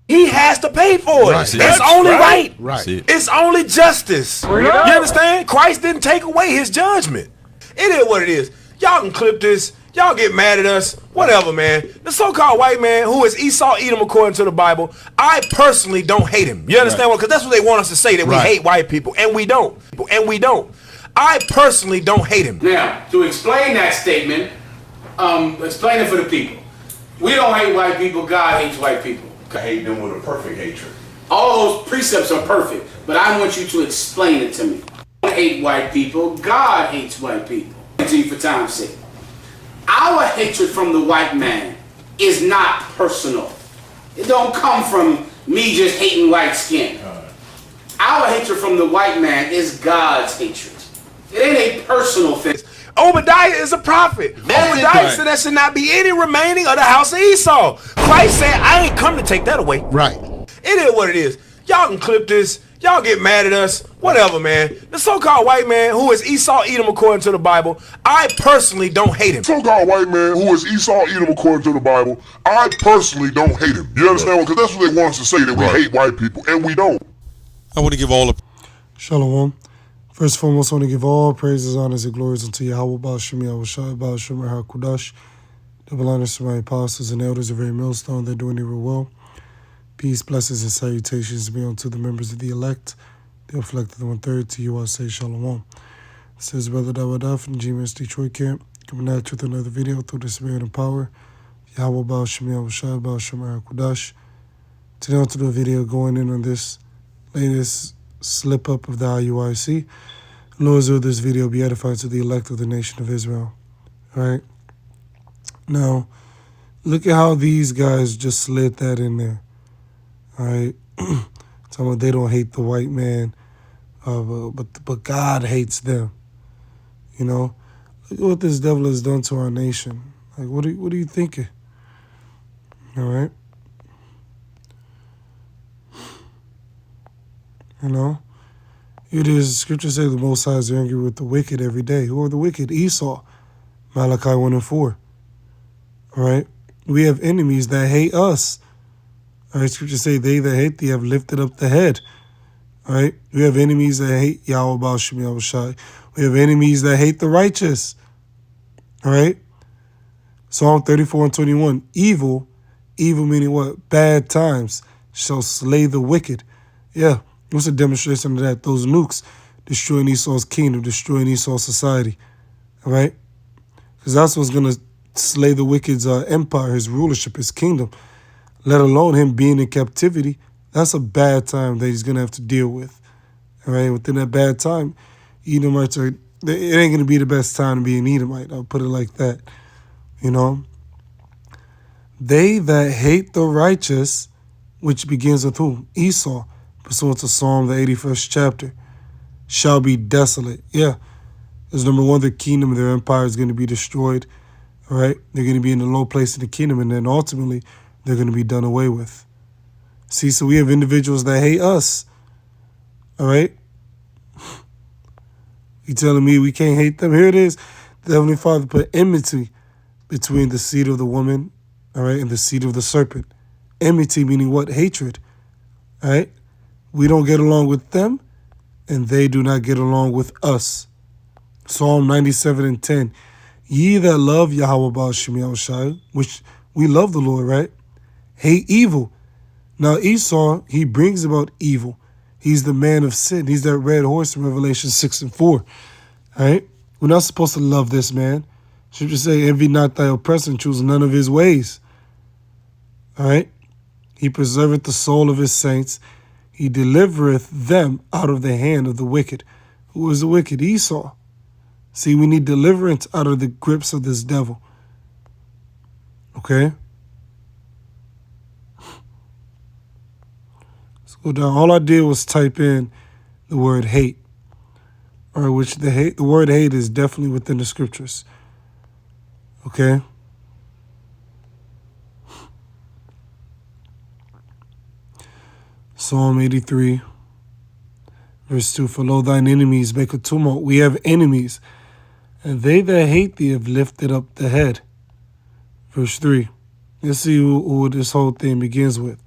He has to pay for it. Right. It's only right. Right. It's only justice. You understand? Christ didn't take away his judgment. It is what it is. Y'all can clip this. Y'all get mad at us. Whatever, man. The so-called white man who is Esau Edom according to the Bible, I personally don't hate him. You understand? Because that's what they want us to say, that we hate white people. And we don't. I personally don't hate him. Now, to explain that statement, explain it for the people. We don't hate white people. God hates white people. I hate them with a perfect hatred. All those precepts are perfect, but I want you to explain it to me. I don't hate white people. God hates white people. To you for time's sake. Our hatred from the white man is not personal. It don't come from me just hating white skin. Our hatred from the white man is God's hatred. It ain't a personal thing. Obadiah is a prophet. Obadiah said there should not be any remaining of the house of Esau. Christ said, I ain't come to take that away. Right. It is what it is. Y'all can clip this. Y'all get mad at us. Whatever, man. The so-called white man who is Esau Edom according to the Bible, I personally don't hate him. So-called white man who is Esau Edom according to the Bible, I personally don't hate him. You understand? Because that's what they want us to say, that we hate white people, and we don't. I want to give all the... Shalom. First and foremost, I want to give all praises, honors, and glories unto Yahweh, Baal Shem Yahushua, Baal Shem HaKudash. Double honors to my apostles and elders of every millstone. They're doing it real well. Peace, blessings, and salutations be unto the members of the elect, the afflicted, the 1/3. To you I say Shalom. This is Brother Dawada from the GMS Detroit camp, coming at you with another video through the spirit and power. Yahweh, Baal Shem Yahushua, Baal Shem HaKudash. Today on to the video going in on this latest slip-up of the IUIC. Lord, will this video be edifying to the elect of the nation of Israel. All right? Now, look at how these guys just slid that in there. All right? Talking about they don't hate the white man, but God hates them. You know? Look at what this devil has done to our nation. Like, what are you thinking? All right? You know, it is, scripture says the Most High is angry with the wicked every day. Who are the wicked? Esau. Malachi 1:4. All right? We have enemies that hate us. All right? Scripture say they that hate thee have lifted up the head. All right? We have enemies that hate Yahweh Baal Shem Yahushua. We have enemies that hate the righteous. All right? Psalm 34:21. Evil meaning what? Bad times shall slay the wicked. Yeah. What's a demonstration of that? Those nukes destroying Esau's kingdom, destroying Esau's society. All right? Because that's what's going to slay the wicked's empire, his rulership, his kingdom. Let alone him being in captivity. That's a bad time that he's going to have to deal with. All right? Within that bad time, Edomites are, it ain't going to be the best time to be an Edomite. I'll put it like that. You know? They that hate the righteous, which begins with who? Esau. Pursuant to Psalm, the 81st chapter, shall be desolate. Yeah. Because number one, their kingdom, their empire is going to be destroyed. All right? They're going to be in a low place in the kingdom, and then ultimately, they're going to be done away with. See, so we have individuals that hate us. All right? You telling me we can't hate them? Here it is. The Heavenly Father put enmity between the seed of the woman, all right, and the seed of the serpent. Enmity meaning what? Hatred. All right? We don't get along with them, and they do not get along with us. Psalm 97:10. Ye that love Yahweh Baal Shem Yahushua, which we love the Lord, right? Hate evil. Now Esau, he brings about evil. He's the man of sin. He's that red horse in Revelation 6:4. All right? We're not supposed to love this man. Scripture say, envy not thy oppressor, and choose none of his ways. All right? He preserveth the soul of his saints. He delivereth them out of the hand of the wicked. Who is the wicked? Esau. See, we need deliverance out of the grips of this devil. Okay? Let's go down. All I did was type in the word hate. All right, which the word hate is definitely within the scriptures. Okay? Psalm 83, verse 2, for lo, thine enemies make a tumult. We have enemies, and they that hate thee have lifted up the head. Verse 3, let's see who this whole thing begins with.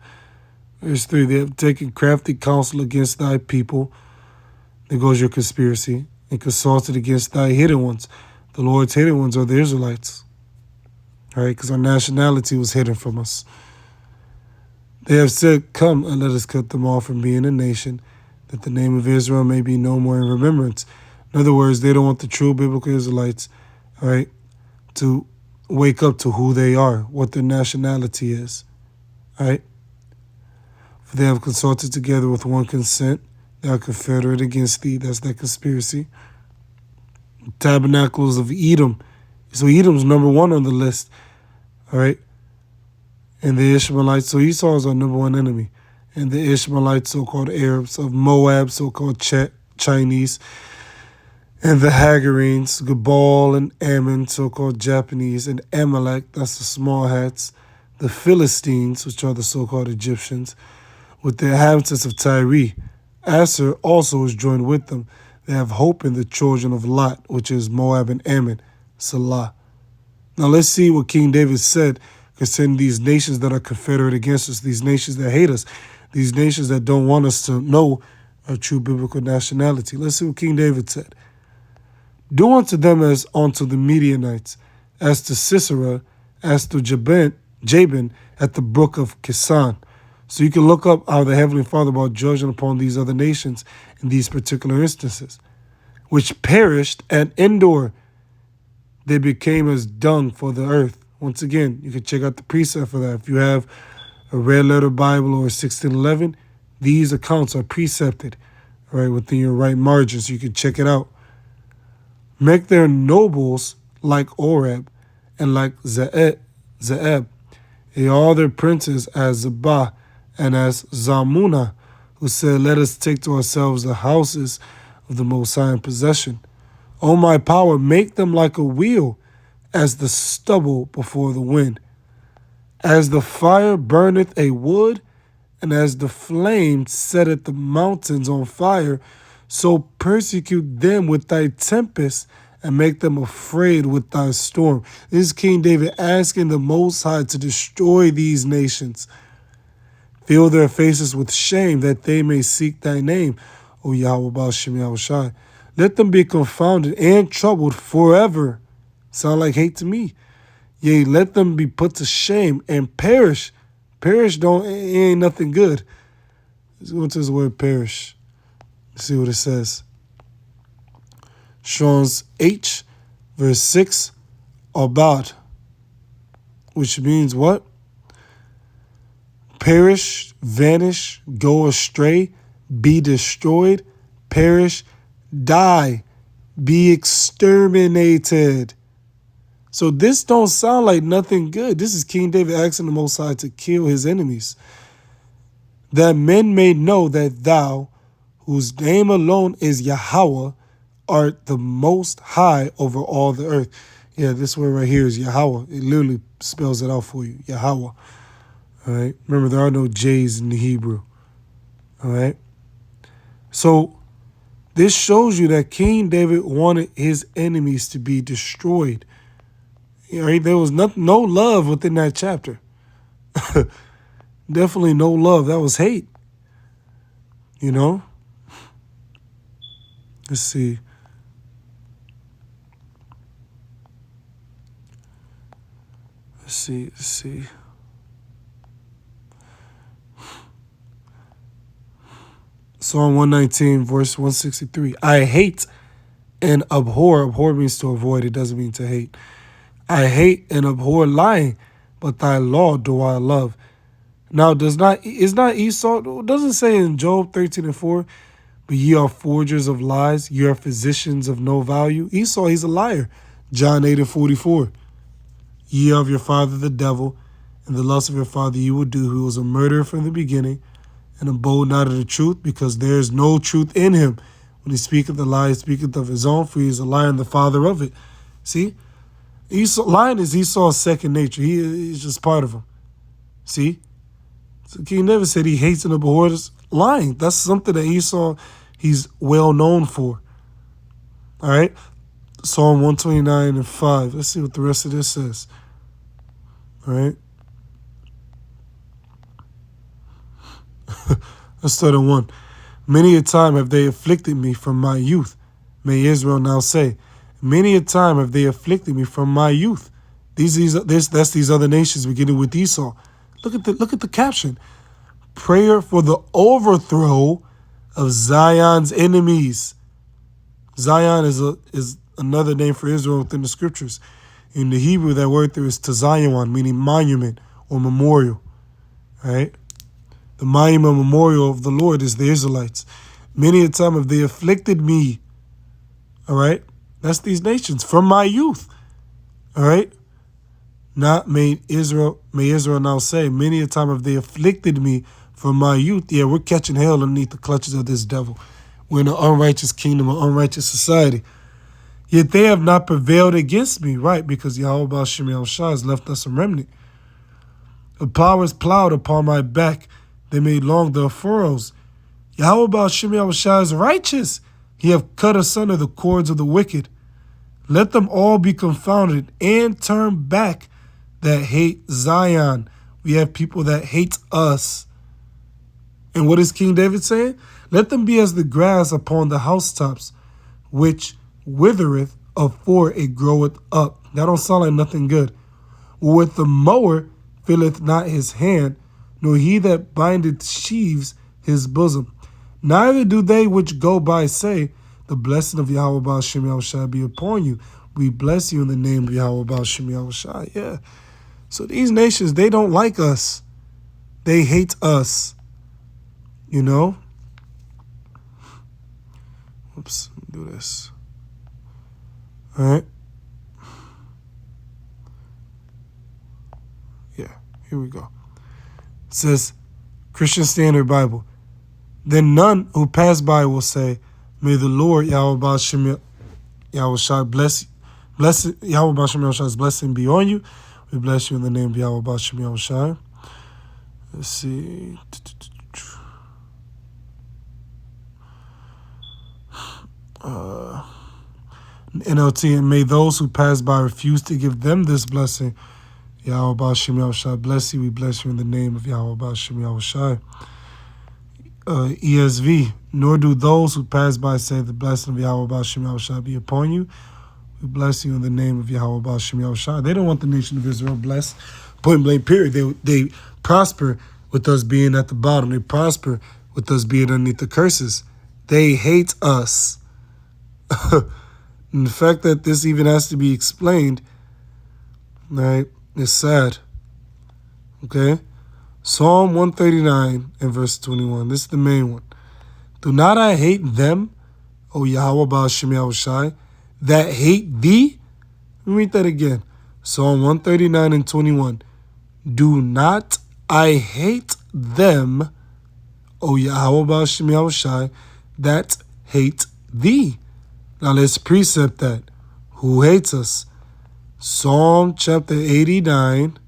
Verse 3, they have taken crafty counsel against thy people. There goes your conspiracy. And consulted against thy hidden ones. The Lord's hidden ones are the Israelites. All right, because our nationality was hidden from us. They have said, come and let us cut them off from being a nation, that the name of Israel may be no more in remembrance. In other words, they don't want the true biblical Israelites, all right, to wake up to who they are, what their nationality is. All right? For they have consulted together with one consent. They are confederate against thee. That's that conspiracy. Tabernacles of Edom. So Edom's number one on the list. All right? And the Ishmaelites. So Esau is our number one enemy. And the Ishmaelites, so-called Arabs, of Moab, so-called Chinese. And the Hagarenes, Gebal and Ammon, so-called Japanese. And Amalek, that's the small hats. The Philistines, which are the so-called Egyptians, with the inhabitants of Tyre. Asher also is joined with them. They have hope in the children of Lot, which is Moab and Ammon, Salah. Now let's see what King David said concerning these nations that are confederate against us, these nations that hate us, these nations that don't want us to know our true biblical nationality. Let's see what King David said. Do unto them as unto the Midianites, as to Sisera, as to Jabin at the brook of Kisan. So you can look up how the Heavenly Father about judging upon these other nations in these particular instances, which perished at Endor. They became as dung for the earth. Once again, you can check out the precept for that. If you have a red letter Bible or 1611, these accounts are precepted, right, within your right margins. So you can check it out. Make their nobles like Oreb and like Zeeb, and all their princes as Zebah and as Zalmunna, who said, let us take to ourselves the houses of the Most High in possession. O my power, make them like a wheel, as the stubble before the wind. As the fire burneth a wood, and as the flame setteth the mountains on fire, so persecute them with thy tempest, and make them afraid with thy storm. This is King David asking the Most High to destroy these nations. Fill their faces with shame, that they may seek thy name, O Yahweh Baal Shem Yahushai. Let them be confounded and troubled forever. Sound like hate to me. Yea, let them be put to shame and perish. Perish ain't nothing good. Let's go to this word perish. Let's see what it says. Strong's H, verse 6, about, which means what? Perish, vanish, go astray, be destroyed, perish, die, be exterminated. So this don't sound like nothing good. This is King David asking the Most High to kill his enemies. That men may know that thou, whose name alone is Yahweh, art the Most High over all the earth. Yeah, this word right here is Yahweh. It literally spells it out for you, Yahweh. All right. Remember, there are no J's in the Hebrew. All right. So this shows you that King David wanted his enemies to be destroyed. All right. There was no love within that chapter. Definitely no love. That was hate. You know? Let's see. Let's see. Psalm 119, verse 163. I hate and abhor. Abhor means to avoid. It doesn't mean to hate. I hate and abhor lying, but thy law do I love. Now, is not Esau, it doesn't say in Job 13:4, but ye are forgers of lies, ye are physicians of no value. Esau, he's a liar. John 8:44. Ye are of your father the devil, and the lust of your father you will do, who was a murderer from the beginning, and abode not of the truth, because there is no truth in him. When he speaketh the lie, he speaketh of his own, for he is a liar and the father of it. See? Lying is Esau's second nature. He's just part of him. See? So King David said he hates and abhors lying. That's something that Esau, he's well known for. All right? Psalm 129:5. Let's see what the rest of this says. All right? Let's start at 1. Many a time have they afflicted me from my youth. May Israel now say, many a time have they afflicted me from my youth. That's these other nations beginning with Esau. Look at the caption. Prayer for the overthrow of Zion's enemies. Zion is another name for Israel within the scriptures. In the Hebrew, that word there is tazayon, meaning monument or memorial. Right? The monument memorial of the Lord is the Israelites. Many a time have they afflicted me. All right? That's these nations from my youth. All right? Not may Israel now say, many a time have they afflicted me from my youth. Yeah, we're catching hell underneath the clutches of this devil. We're in an unrighteous kingdom, an unrighteous society. Yet they have not prevailed against me, right? Because Yahweh Baal Shem Yahushua has left us a remnant. The powers plowed upon my back. They made long their furrows. Yahweh Baal Shem Yahushua is righteous. He have cut asunder the cords of the wicked. Let them all be confounded and turn back that hate Zion. We have people that hate us. And what is King David saying? Let them be as the grass upon the housetops, which withereth afore it groweth up. That don't sound like nothing good. With the mower filleth not his hand, nor he that bindeth sheaves his bosom. Neither do they which go by say, the blessing of Yahweh Baal Shem Yahushua be upon you. We bless you in the name of Yahweh Baal Shem Yahushua. Yeah. So these nations, they don't like us. They hate us. You know? Oops, do this. All right. Yeah, here we go. It says, Christian Standard Bible. Then none who pass by will say, may the Lord Yahweh Baal Shem Yahushua bless Yahweh Baal Shem Yahushua's blessing be on you. We bless you in the name of Yahweh Baal Shem Yahushua. Let's see. NLT, and may those who pass by refuse to give them this blessing. Yahweh Baal Shem Yahushua bless you. We bless you in the name of Yahweh Baal Shem Yahushua. ESV, nor do those who pass by say the blessing of Yahweh Baal Shem Yahushua be upon you. We bless you in the name of Yahweh Baal Shem Yahushua. They don't want the nation of Israel blessed. Point blank period. They prosper with us being at the bottom. They prosper with us being underneath the curses. They hate us. And the fact that this even has to be explained, right, is sad. Okay? Psalm 139 and verse 21. This is the main one. Do not I hate them, O Yahweh Baal Shem Yahushua, that hate thee? Let me read that again. Psalm 139 and 21. Do not I hate them, O Yahweh Baal Shem Yahushua, that hate thee? Now let's precept that. Who hates us? Psalm chapter 89.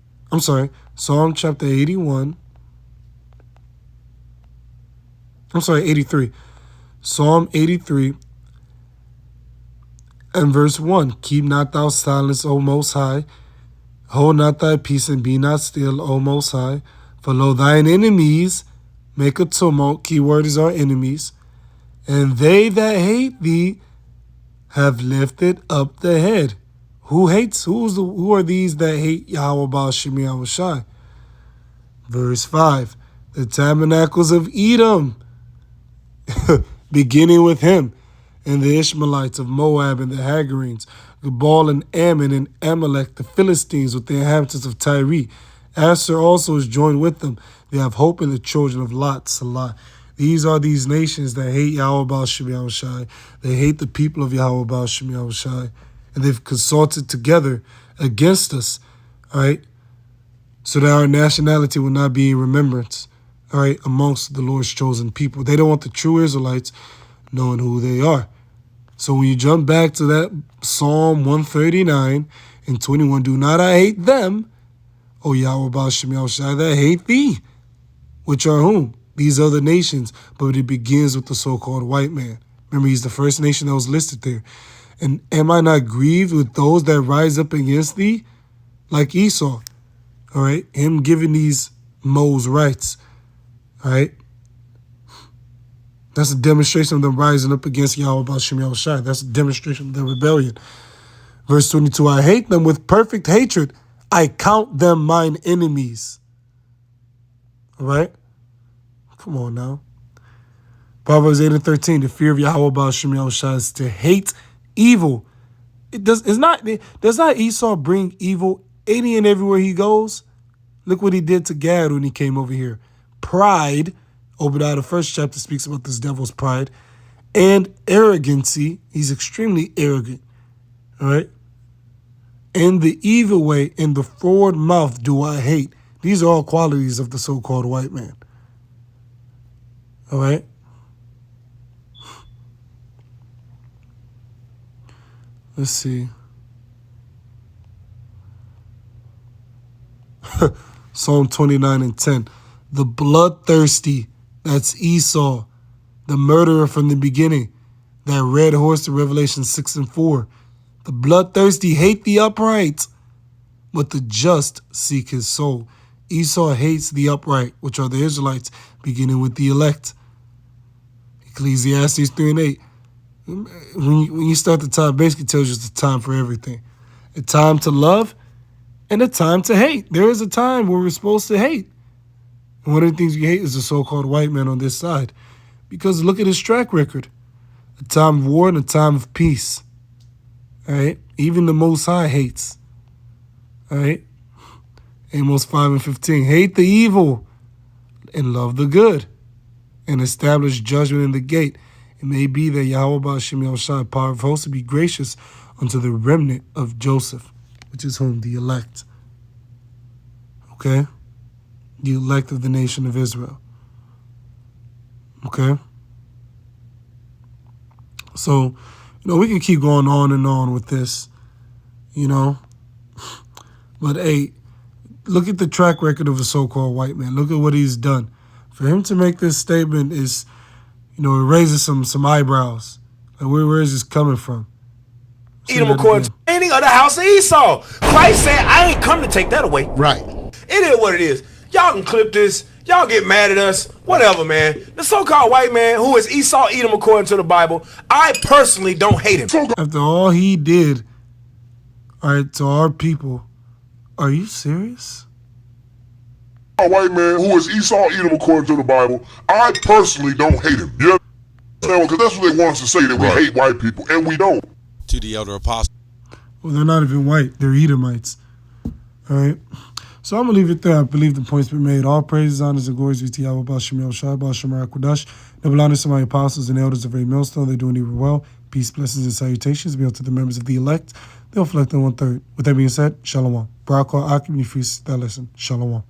Psalm chapter 81. 83. Psalm 83 and verse 1. Keep not thou silence, O Most High. Hold not thy peace and be not still, O Most High. For lo, thine enemies make a tumult. Keyword is our enemies. And they that hate thee have lifted up the head. Who hates? Who are these that hate Yahweh Baal Shem Yahushua? Verse 5. The tabernacles of Edom, beginning with him, and the Ishmaelites of Moab and the Hagarenes, Gebal and Ammon and Amalek, the Philistines with the inhabitants of Tyre. Asher also is joined with them. They have hope in the children of Lot, Salah. These are these nations that hate Yahweh Baal Shem Yahushua. They hate the people of Yahweh Baal Shem Yahushua. And they've consulted together against us, all right? So that our nationality will not be in remembrance, all right, amongst the Lord's chosen people. They don't want the true Israelites knowing who they are. So when you jump back to that Psalm 139 and 21, do not I hate them, O Yahweh Baal Shem Yahushua, that hate thee, which are whom? These other nations, but it begins with the so-called white man. Remember, he's the first nation that was listed there. And am I not grieved with those that rise up against thee? Like Esau, all right? Him giving these moles rights, all right? That's a demonstration of them rising up against Yahweh B'Shem Yahushua. That's a demonstration of their rebellion. Verse 22, I hate them with perfect hatred. I count them mine enemies. All right? Come on now. Proverbs 8 and 13, the fear of Yahweh B'Shem Yahushua is to hate evil. Does not Esau bring evil any and everywhere he goes? Look what he did to Gad when he came over here. Pride. Obadiah, the first chapter, speaks about this devil's pride. And arrogancy. He's extremely arrogant. All right? And the evil way and the forward mouth do I hate. These are all qualities of the so-called white man. All right? Let's see. Psalm 29 and 10. The bloodthirsty, that's Esau, the murderer from the beginning, that red horse in Revelation 6 and 4. The bloodthirsty hate the upright, but the just seek his soul. Esau hates the upright, which are the Israelites, beginning with the elect. Ecclesiastes 3 and 8. When you start the time, basically tells you it's a time for everything. A time to love and a time to hate. There is a time where we're supposed to hate. And one of the things we hate is the so-called white man on this side. Because look at his track record. A time of war and a time of peace. All right? Even the Most High hates. All right? Amos 5 and 15. Hate the evil and love the good, and establish judgment in the gate. It may be that Yahweh B'Shem Yahushua, power of hosts, to be gracious unto the remnant of Joseph, which is whom? The elect. Okay? The elect of the nation of Israel. Okay? So, we can keep going on and on with this, But, hey, look at the track record of a so-called white man. Look at what he's done. For him to make this statement is, it raises some eyebrows. Like, where is this coming from? Edom according to the meaning of the house of Esau. Christ said, I ain't come to take that away. Right. It is what it is. Y'all can clip this. Y'all get mad at us. Whatever, man. The so-called white man, who is Esau Edom according to the Bible, I personally don't hate him. After all he did, all right, to our people, are you serious? A white man who is Esau Edom according to the Bible, I personally don't hate him. You understand? Because that's what they want us to say, that we hate white people, and we don't. To the elder apostle. Well, they're not even white. They're Edomites. All right? So I'm going to leave it there. I believe the point's been made. All praises, honors, and glories be to Yahweh B'Shem Yahushua, B'Shem HaKadosh. Double honors to my apostles and elders of every millstone. They're doing even well. Peace, blessings, and salutations be unto the members of the elect. They'll reflect on 1/3. With that being said, Shalom. Barak Akim, you feast that lesson. Shalom.